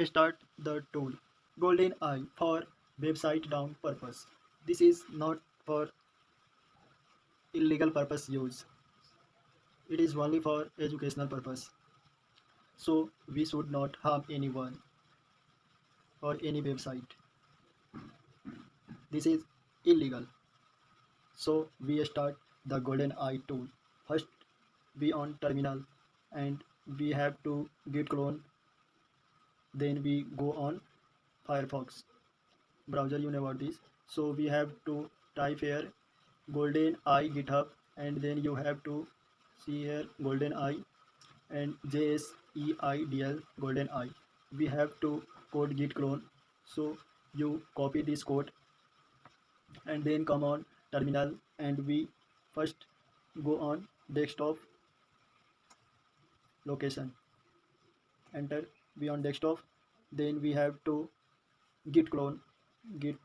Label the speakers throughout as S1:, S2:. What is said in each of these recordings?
S1: Start the tool. Goldeneye for website down purpose. This is not for illegal purpose use. It is only for educational purpose. So we should not harm anyone or any website. This is illegal. So we start the Goldeneye tool. First we on terminal and we have to git clone. Then we go on Firefox browser, you know about this. So we have to type here Goldeneye GitHub, and then you have to see here Goldeneye and JSEIDL Goldeneye. We have to code git clone. So you copy this code and then come on terminal, and we first go on desktop location, enter we on desktop, then we have to git clone, git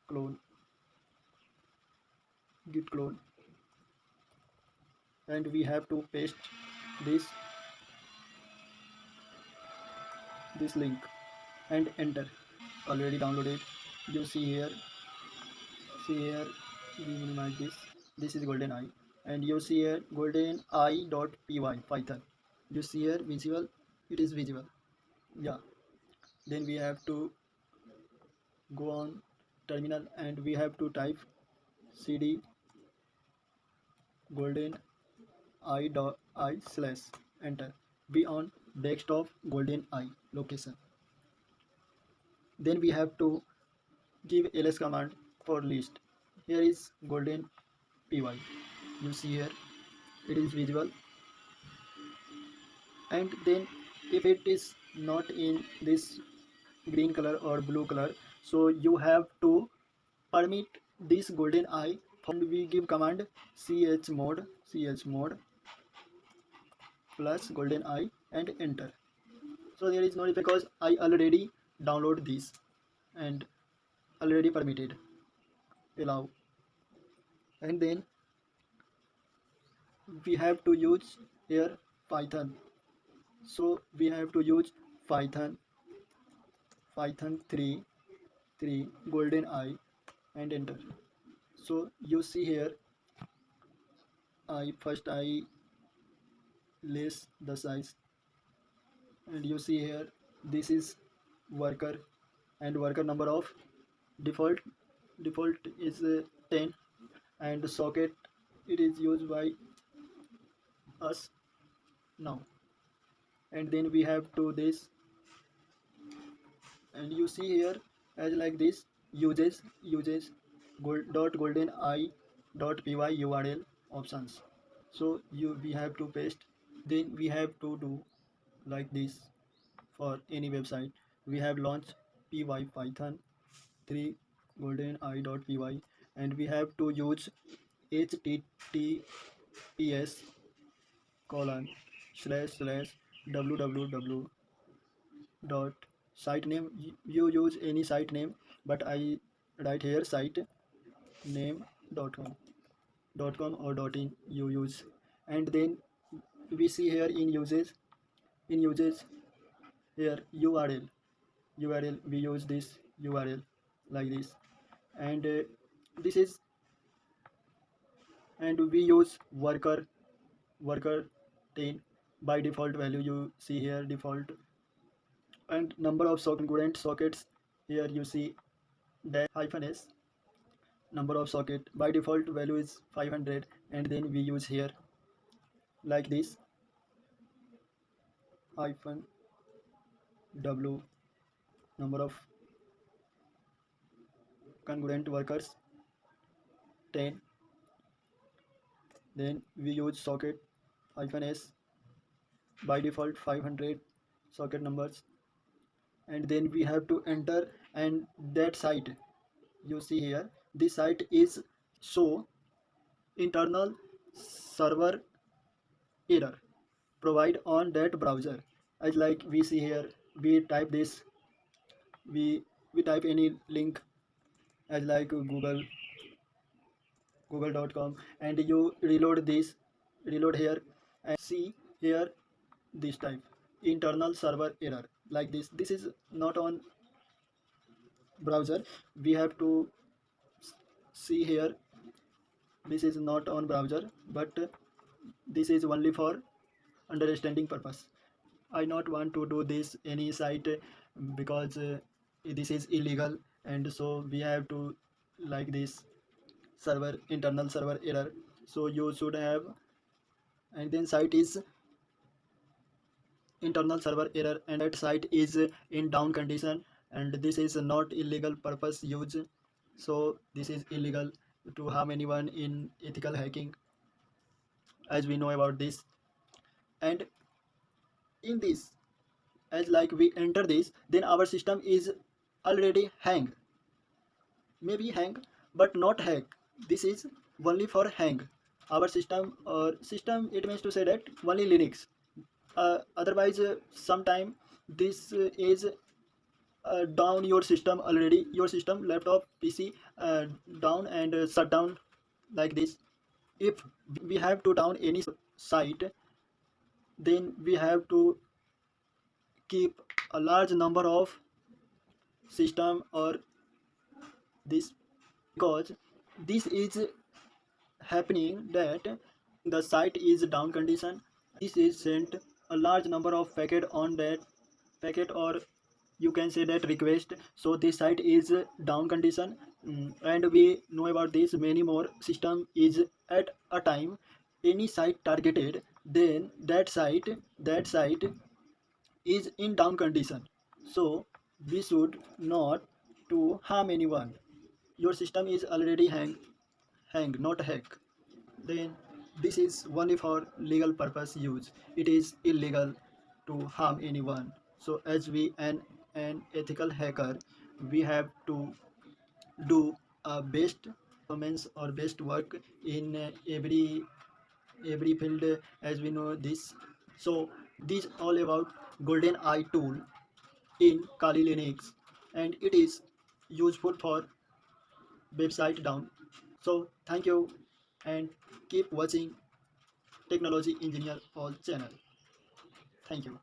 S1: clone, git clone, and we have to paste this link and enter. Already downloaded. You see here we minimize this is Goldeneye, and you see here goldeneye.py python. You see here visual, it is visible. Yeah, then we have to go on terminal and we have to type cd goldeneye.i slash enter. Be on desktop Goldeneye location. Then we have to give ls command for list. Here is golden py. You see here it is visible, and then if it is not in this green color or blue color, so you have to permit this Goldeneye, and we give command chmod plus Goldeneye and enter. So there is no, because I already download this and already permitted, allow, and then we have to use here python. So we have to use python 3 Goldeneye and enter. So you see here I less the size, and you see here this is worker, and worker number of default is 10, and socket it is used by us now. And then we have to this, and you see here as like this uses goldeneye.py url options. So we have to paste, then we have to do like this. For any website we have launched py python 3 goldeneye.py, and we have to use https colon slash www dot site name. You use any site name, but I write here site name .com or .in you use. And then we see here in uses here url we use this url like this, and this is, and we use worker 10 by default value. You see here default, and number of concurrent sockets here you see dash hyphen s. Number of socket by default value is 500, and then we use here like this hyphen w, number of concurrent workers 10. Then we use socket hyphen s, by default 500 socket numbers, and then we have to enter. And that site you see here, this site is show internal server error provide on that browser. As like we see here, we type this, we type any link as like google.com, and you reload here and see here this type internal server error. like this is not on browser. We have to see here, this is not on browser, but this is only for understanding purpose. I not want to do this any site because this is illegal, and so we have to like this server internal server error. So you should have, and then site is internal server error, and that site is in down condition, and this is not illegal purpose use. So this is illegal to harm anyone in ethical hacking, as we know about this. And in this, as like we enter this, then our system is already hang, maybe hang, but not hack. This is only for hang. Our system or system, it means to say that only Linux. Otherwise sometime this is down your system already, your system laptop PC down and shut down like this. If we have to down any site, then we have to keep a large number of system or this, because this is happening that the site is down condition. This is sent a large number of packet on that packet, or you can say that request. So this site is down condition. And we know about this many more system is at a time any site targeted, then that site is in down condition. So we should not to harm anyone. Your system is already hang, not hack. Then this is only for legal purpose use. It is illegal to harm anyone. So as we an ethical hacker, we have to do best performance or best work in every field, as we know this. So this all about Goldeneye tool in Kali Linux, and it is useful for website down. So thank you, and keep watching Technology Engineer all channel. Thank you.